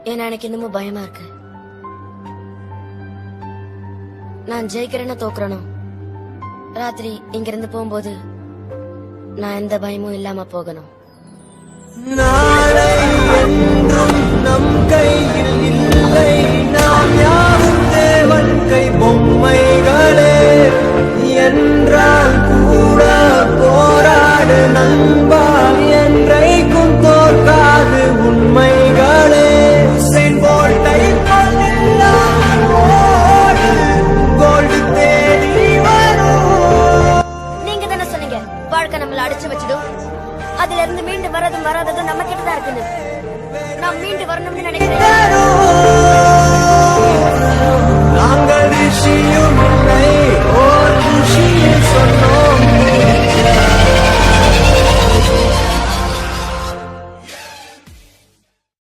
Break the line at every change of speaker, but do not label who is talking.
ஏன்னா எனக்கு இன்னமும் பயமா இருக்கு. நான் ஜெயிக்கிறேன்னு தோக்குறனோ ராத்திரி இங்க இருந்து போகும்போது நான் எந்த பயமும் இல்லாம போகணும்.
நாளை என்றும் நம் கையில் இல்லை, நாம் யாவும் தேவன் கை பொம்மைகளே. என்றால் கூட போராடு நண்பா, என்றைக்கும் தோற்காது உண்மைகளே. உசேன் போல்ட்டை போலெல்லாம் ஓடு, கோல்டு தேடி வரும்.
நீங்க தானே சொன்னீங்க வாழ்க்கை நம்மள அடிச்சு வச்சிடும், அதுல இருந்து மீண்டு வராததும் நம்ம கிட்ட தான் இருக்குன்னு. நான் மீண்டு வரணும்னு நினைக்கிறேன்.
நாங்கள் ரிஷியும் இல்லை, ஓர் ரிஷியை சொன்ன